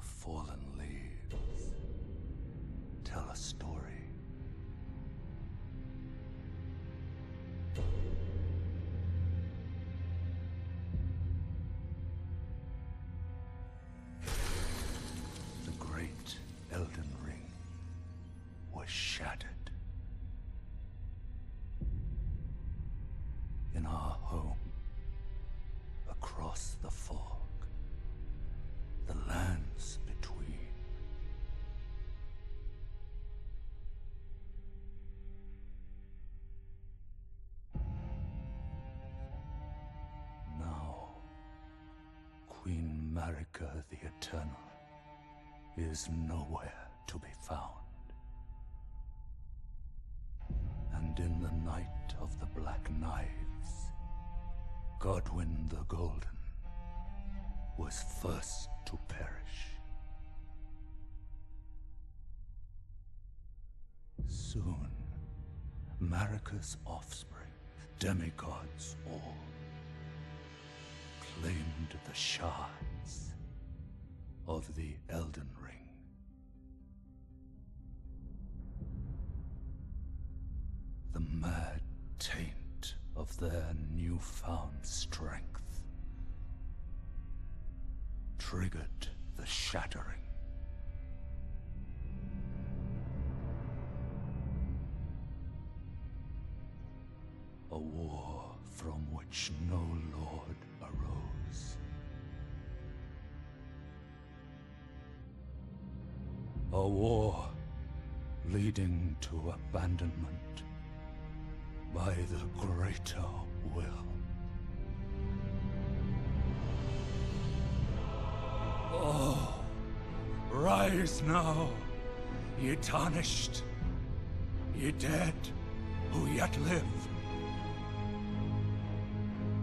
fallen leaves tell a story. The great Elden Ring was shattered. In our home, across the fog, the lands between. Now, Queen Marika the Eternal is nowhere to be found. And in the night of the Black Knives, Godwyn the Golden was first to perish. Soon, Marika's offspring, demigods all, claimed the shards of the Elden Ring. The mad taint of their newfound strength triggered the shattering. A war from which no lord arose. A war leading to abandonment by the greater will. Oh, rise now, ye tarnished, ye dead who yet live.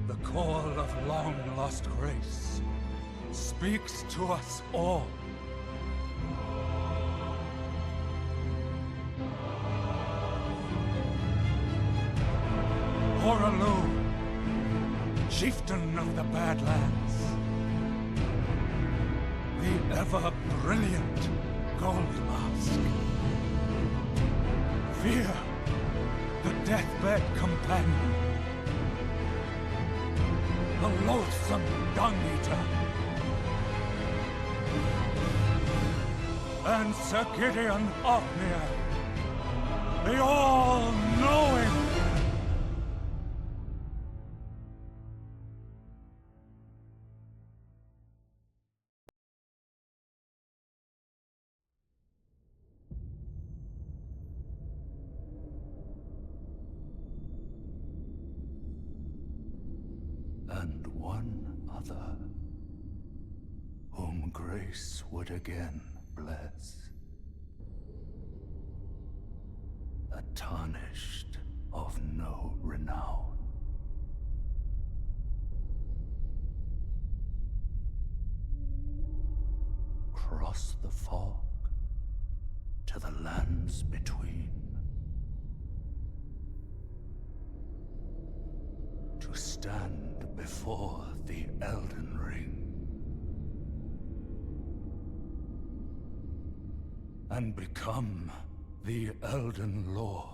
The call of long-lost grace speaks to us all. Horalu, chieftain of the Badlands, the ever-brilliant Gold Mask. Fear, the deathbed companion, the loathsome Dung-Eater, and Sir Gideon Ofnir, the all-knowing. And one other, whom grace would again bless. A tarnished of no renown. Cross the fog to the lands between. To stand before the Elden Ring and become the Elden Lord.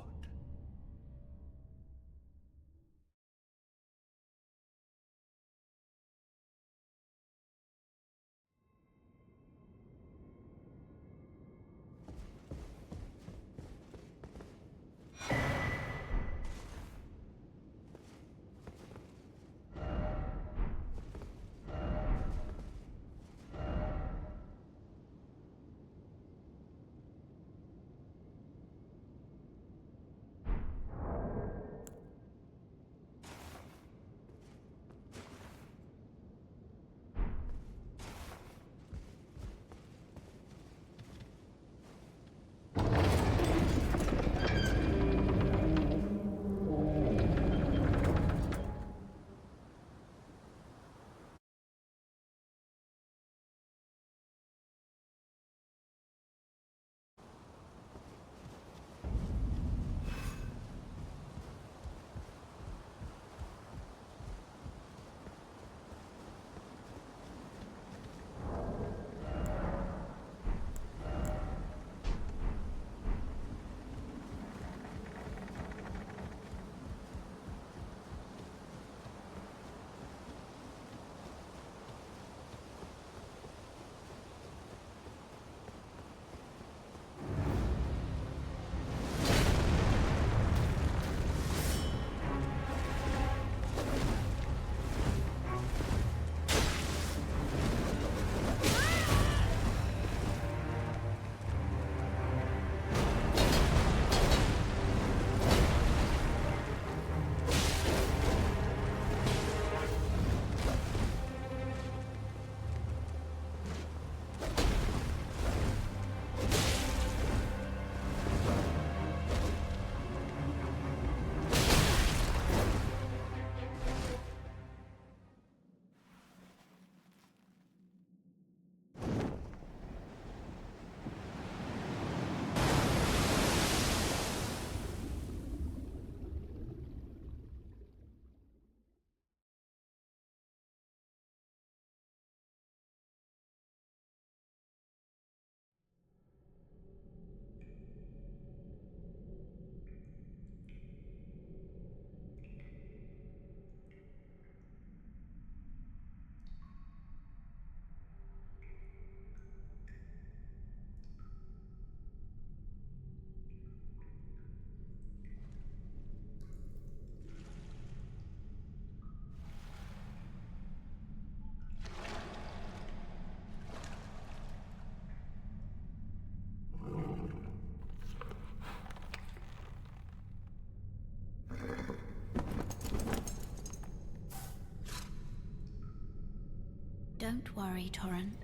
Don't worry, Torrent.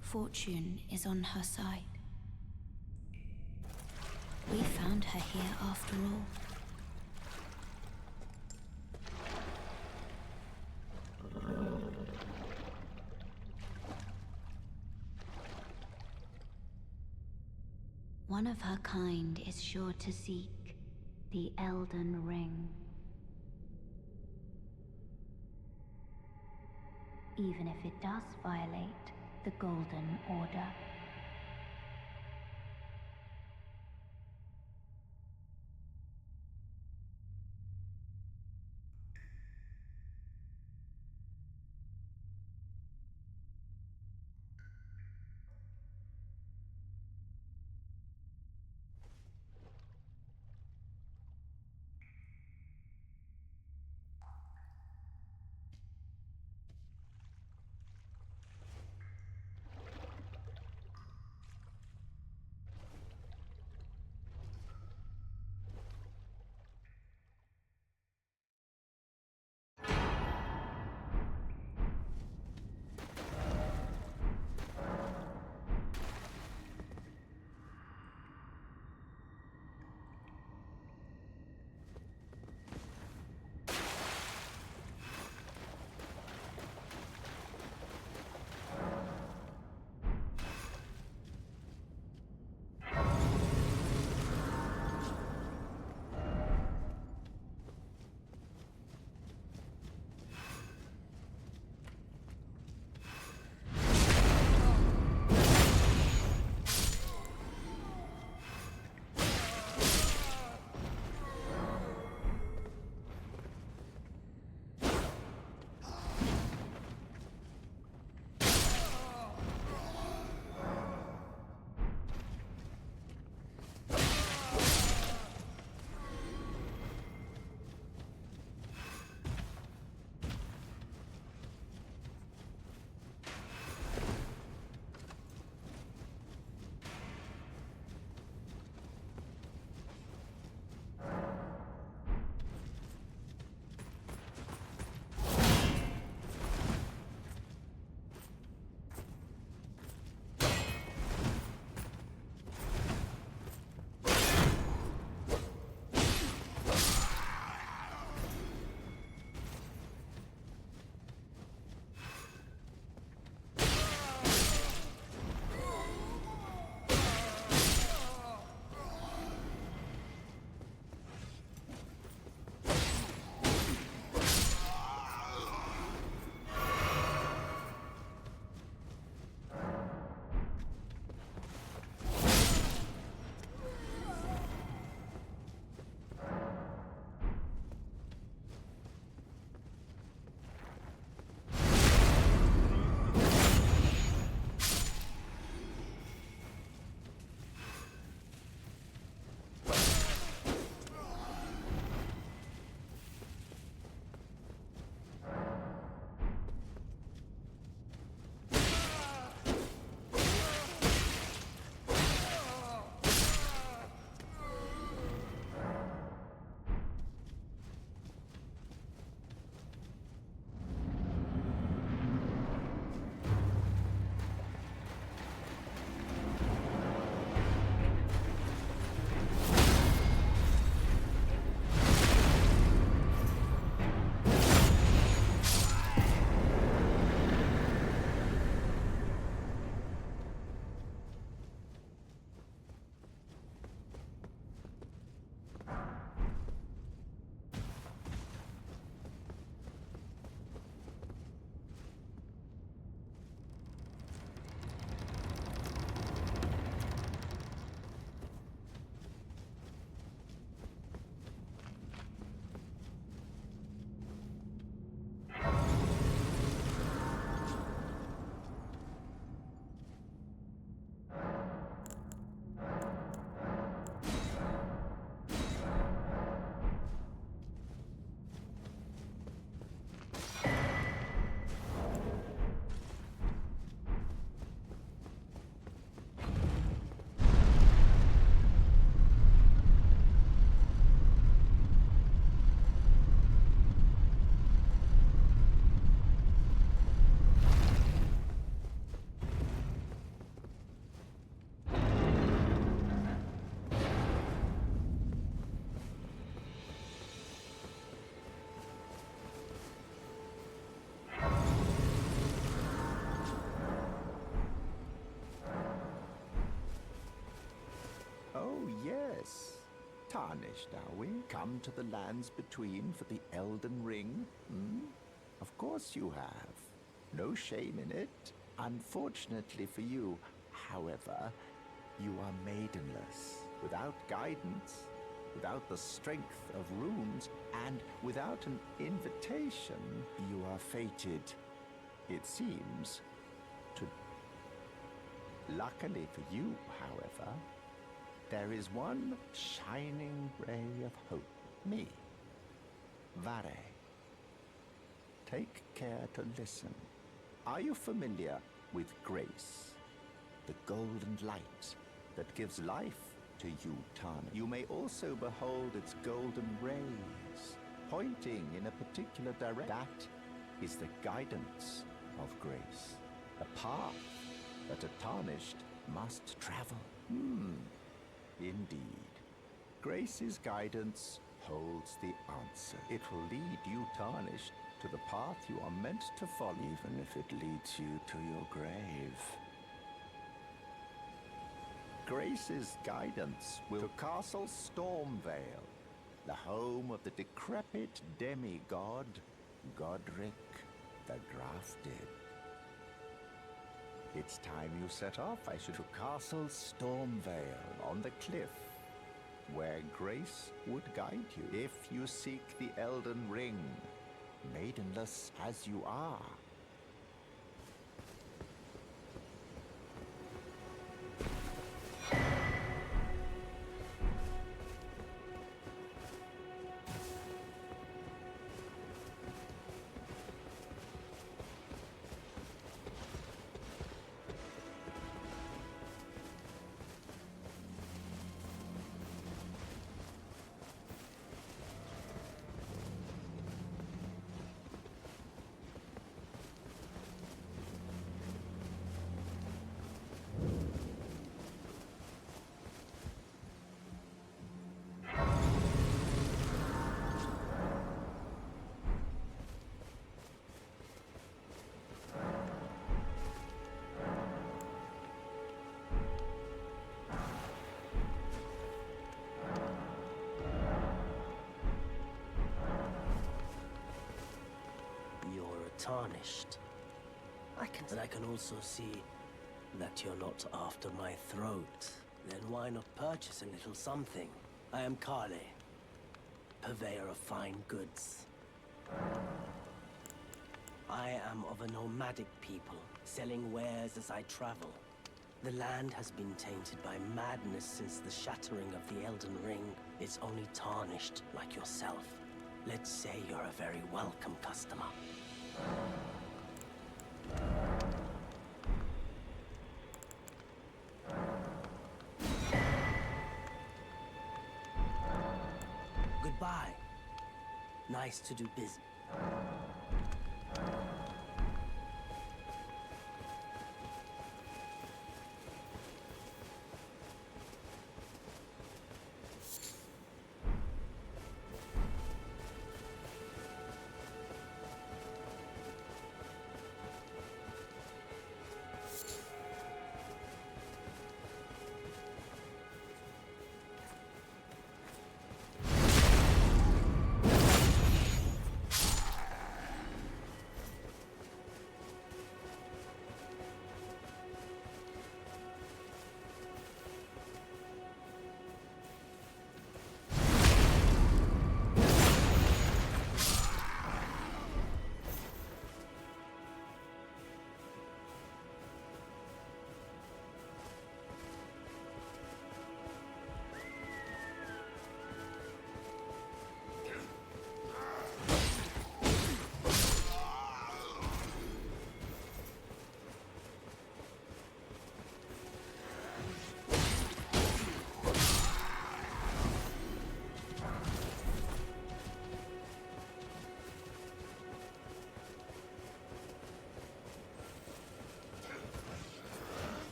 Fortune is on her side. We found her here after all. One of her kind is sure to seek the Elden Ring. Even if it does violate the Golden Order. tarnished, are we? Come to the lands between for the Elden Ring? Of course you have. No shame in it. Unfortunately for you, however, you are maidenless, without guidance, without the strength of runes, and without an invitation. You are fated, it seems, to... Luckily for you, however, there is one shining ray of hope. Me. Vare. Take care to listen. Are you familiar with grace? The golden light that gives life to you, Tana. You may also behold its golden rays, pointing in a particular direction. That is the guidance of grace. A path that a tarnished must travel. Indeed. Grace's guidance holds the answer. It will lead you, tarnished, to the path you are meant to follow, even if it leads you to your grave. Grace's guidance will to Castle Stormvale, the home of the decrepit demigod, Godric the Drafted. It's time you set off. I should to Castle Stormvale on the cliff, where Grace would guide you if you seek the Elden Ring, maidenless as you are. Tarnished. But I can also see that you're not after my throat. Then why not purchase a little something? I am Kale, purveyor of fine goods. I am of a nomadic people, selling wares as I travel. The land has been tainted by madness since the shattering of the Elden Ring. It's only tarnished like yourself. Let's say you're a very welcome customer. Goodbye. Nice to do business.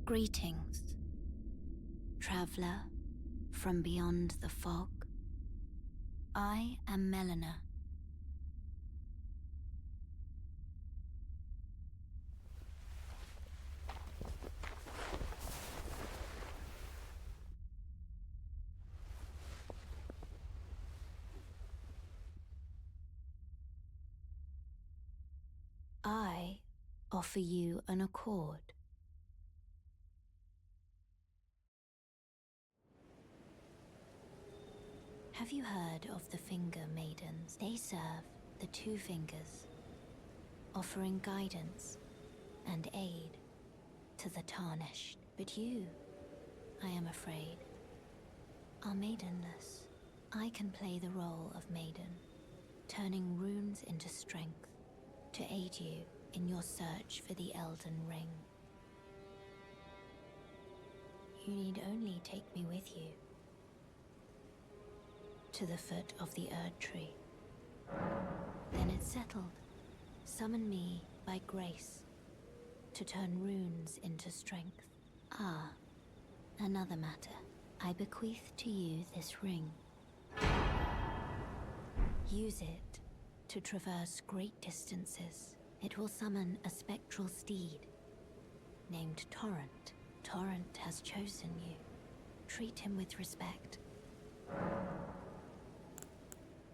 Greetings, traveler from beyond the fog. I am Melina. I offer you an accord. Have you heard of the Finger Maidens? They serve the Two Fingers, offering guidance and aid to the Tarnished. But you, I am afraid, are maidenless. I can play the role of maiden, turning runes into strength to aid you in your search for the Elden Ring. You need only take me with you to the foot of the Erd Tree. Then it's settled. Summon me by grace to turn runes into strength. Ah, another matter. I bequeath to you this ring. Use it to traverse great distances. It will summon a spectral steed named Torrent. Torrent has chosen you. Treat him with respect.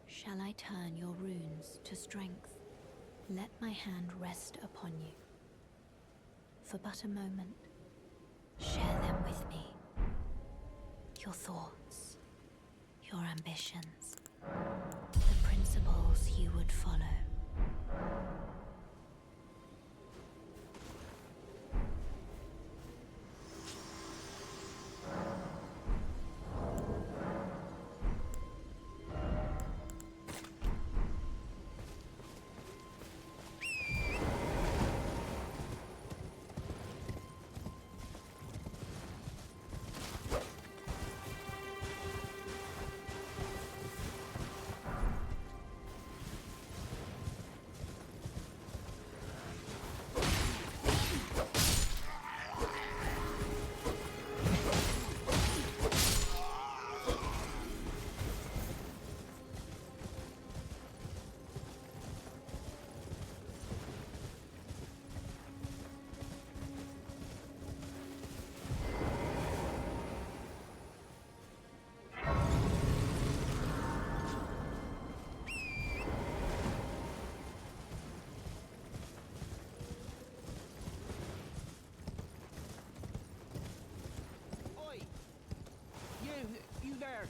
Shall I turn your runes to strength? Let my hand rest upon you. For but a moment, share them with me. Your thoughts, your ambitions, the principles you would follow. You there?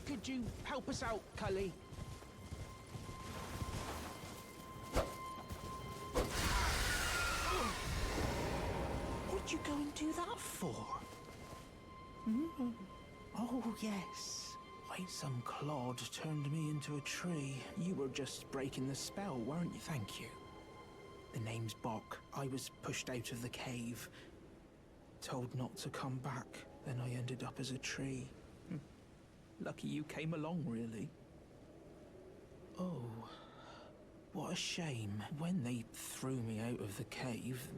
Could you help us out, Cully? What'd you go and do that for? Oh, yes. Why, some clod turned me into a tree. You were just breaking the spell, weren't you? Thank you. The name's Bok. I was pushed out of the cave, told not to come back. Then I ended up as a tree. Lucky you came along, really. Oh, what a shame. When they threw me out of the cave,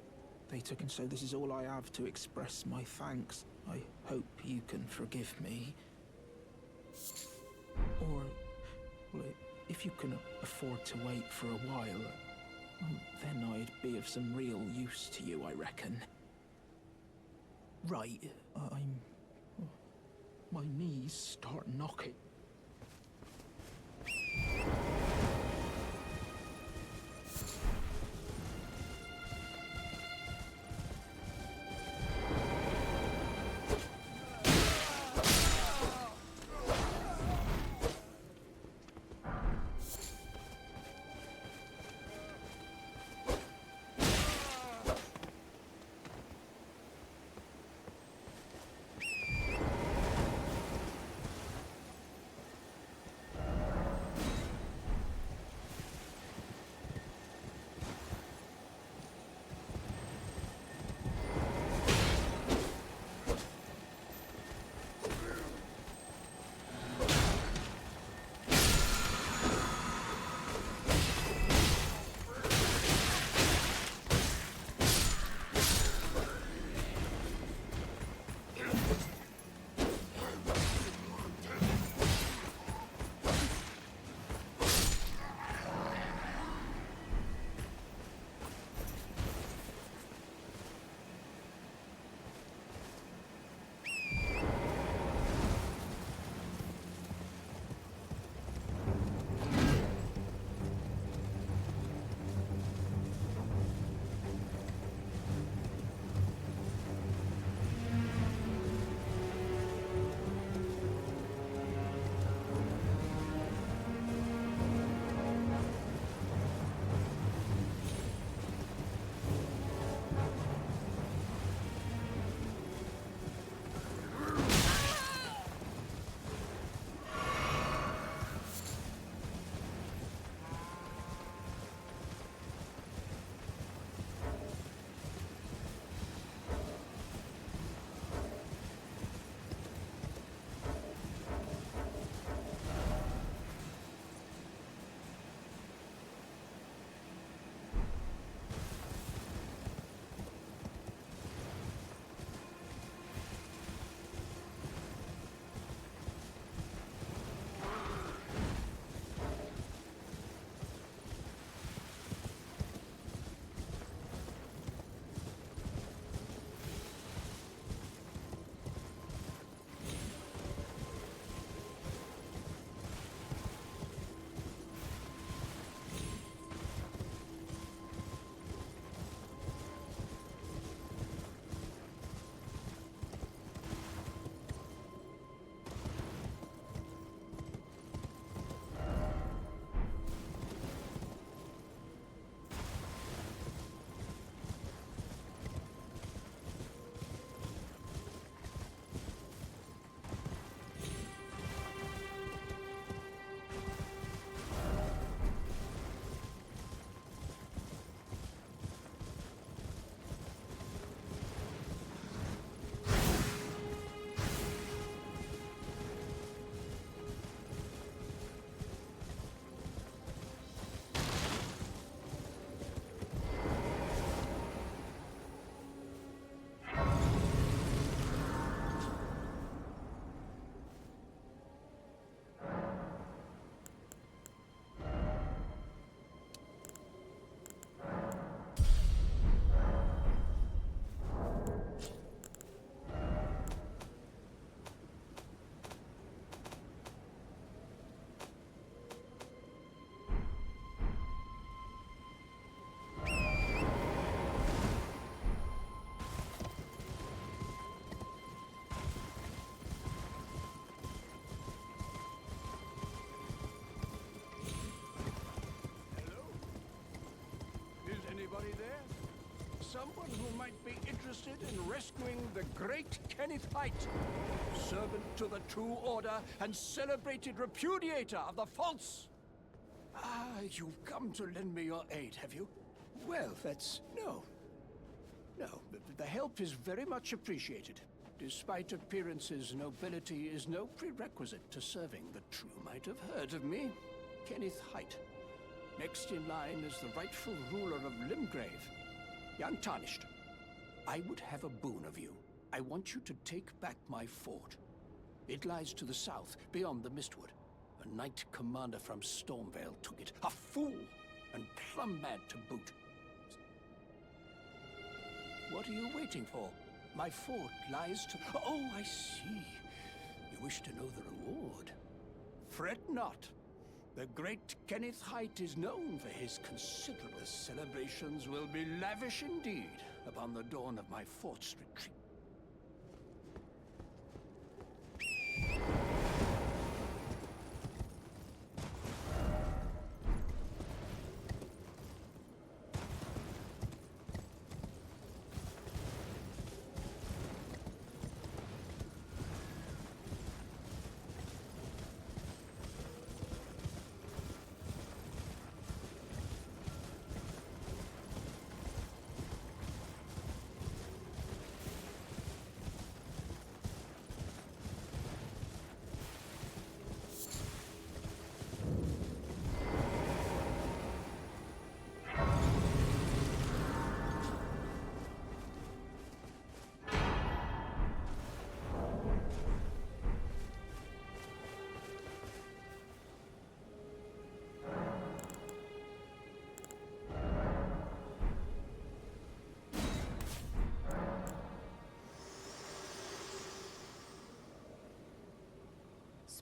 they took and so this is all I have to express my thanks. I hope you can forgive me. Or, well, if you can afford to wait for a while, then I'd be of some real use to you, I reckon. Right, my knees start knocking. anybody there? Someone who might be interested in rescuing the great Kenneth Height, servant to the True Order and celebrated repudiator of the false. Ah, you've come to lend me your aid, have you? Well, that's... no. No, the help is very much appreciated. Despite appearances, nobility is no prerequisite to serving. The True might have heard of me. Kenneth Height. Next in line is the rightful ruler of Limgrave, the Untarnished. I would have a boon of you. I want you to take back my fort. It lies to the south, beyond the Mistwood. A knight commander from Stormvale took it. A fool! And plumb mad to boot. What are you waiting for? My fort lies to... Oh, I see. You wish to know the reward. Fret not. The great Kenneth Height is known for his considerable celebrations will be lavish indeed upon the dawn of my fort's retreat.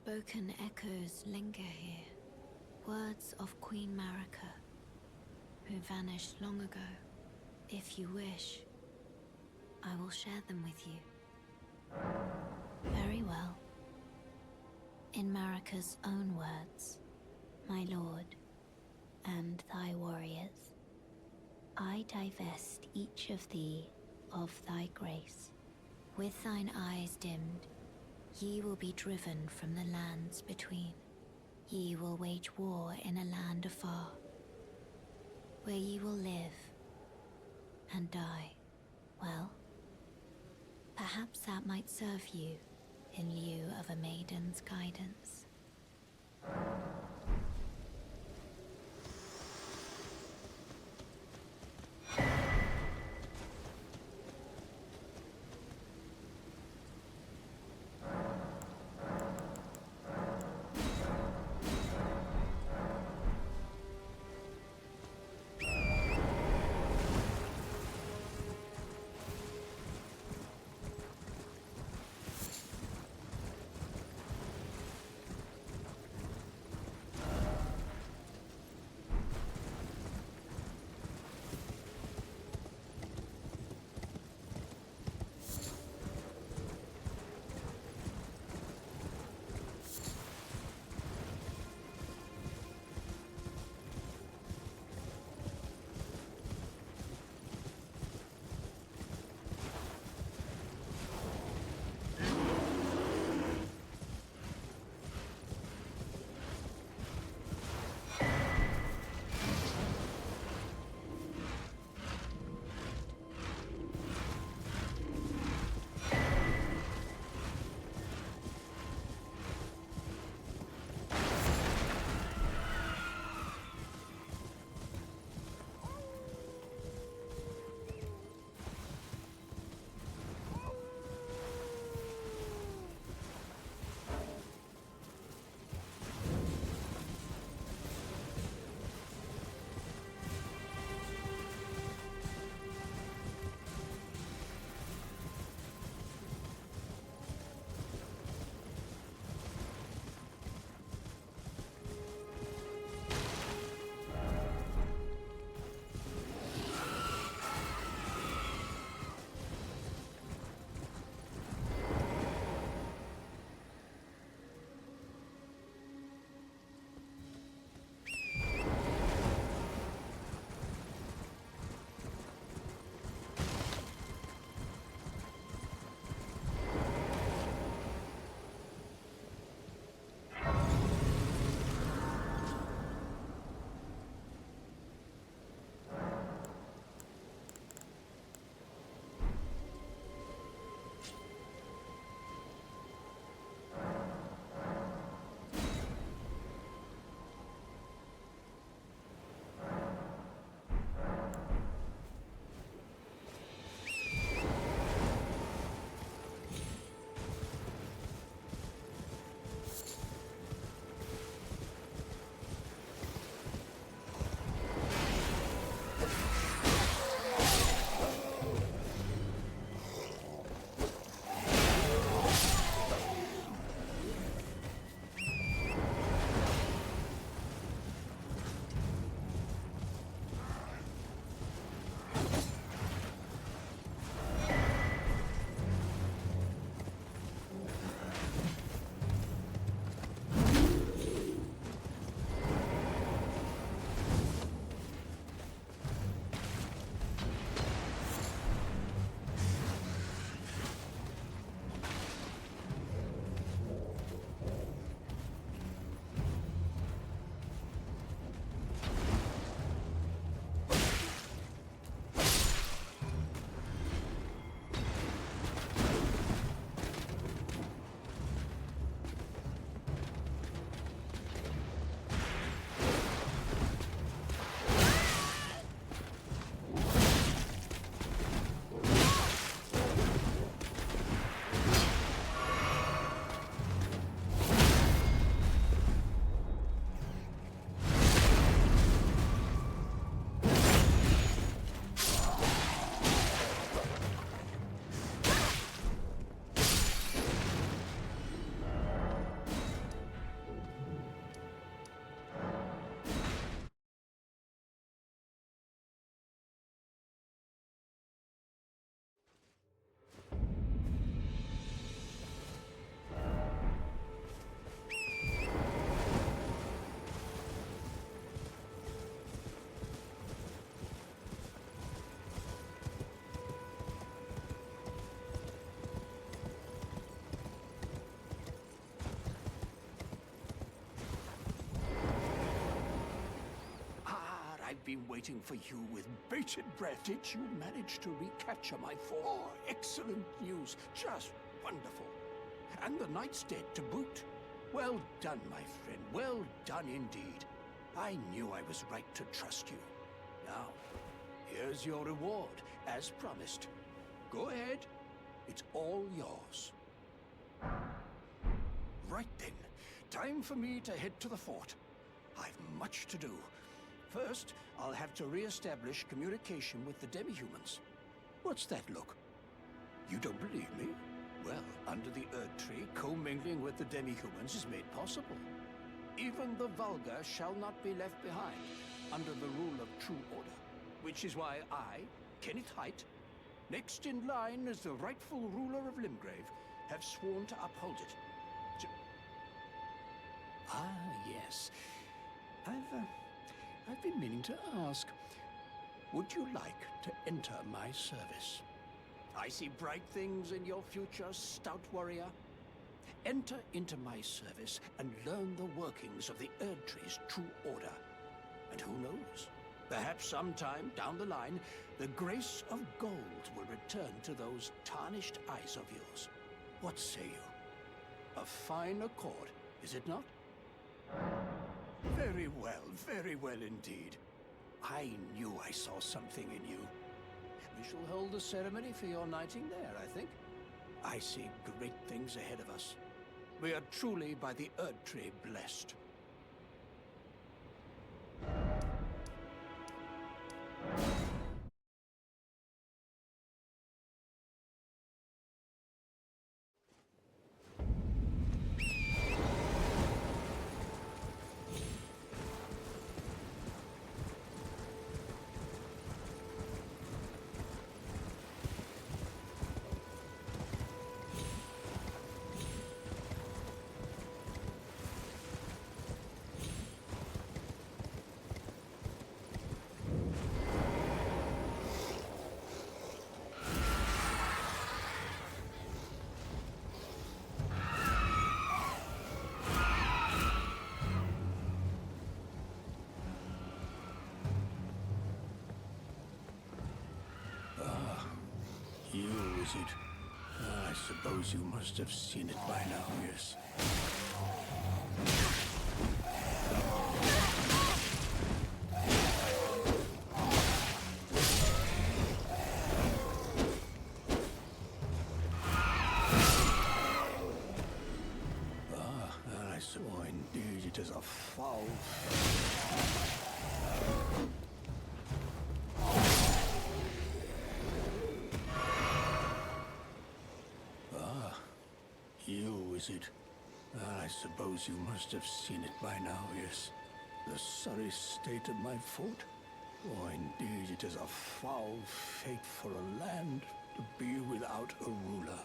Spoken echoes linger here, words of Queen Marika, who vanished long ago. If you wish, I will share them with you. Very well. In Marika's own words, my lord, and thy warriors, I divest each of thee of thy grace. With thine eyes dimmed, ye will be driven from the lands between. Ye will wage war in a land afar, where ye will live and die. Well, perhaps that might serve you in lieu of a maiden's guidance. I've been waiting for you with bated breath. Did you manage to recapture my force? Oh, excellent news. Just wonderful. And the knight's dead to boot. Well done, my friend. Well done indeed. I knew I was right to trust you. Now, here's your reward, as promised. Go ahead. It's all yours. Right then. Time for me to head to the fort. I've much to do. First, I'll have to re-establish communication with the demi-humans. What's that look? You don't believe me? Well, under the Erd Tree, commingling with the demi-humans is made possible. Even the vulgar shall not be left behind under the rule of true order. Which is why I, Kenneth Height, next in line as the rightful ruler of Limgrave, have sworn to uphold it. Yes. I've been meaning to ask, would you like to enter my service? I see bright things in your future, stout warrior. Enter into my service and learn the workings of the Erd Tree's true order. And who knows? Perhaps sometime down the line, the grace of gold will return to those tarnished eyes of yours. What say you? A fine accord, is it not? Very well indeed. I knew I saw something in you. We shall hold a ceremony for your knighting there, I think. I see great things ahead of us. We are truly by the Erd Tree blessed. Is it? I suppose you must have seen it by now, yes. I suppose indeed it is a foul... Is it? I suppose you must have seen it by now, yes. The sorry state of my fort? Oh, indeed, it is a foul fate for a land to be without a ruler.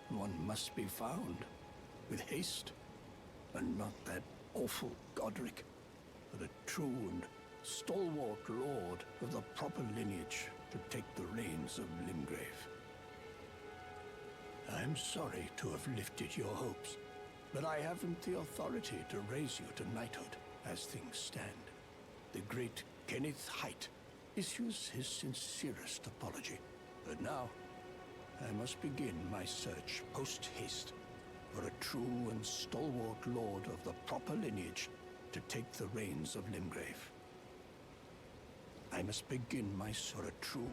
One must be found, with haste, and not that awful Godric, but a true and stalwart lord of the proper lineage to take the reins of Limgrave. I'm sorry to have lifted your hopes, but I haven't the authority to raise you to knighthood as things stand. The great Kenneth Height issues his sincerest apology. But now, I must begin my search post-haste for a true and stalwart lord of the proper lineage to take the reins of Limgrave. I must begin my search for a true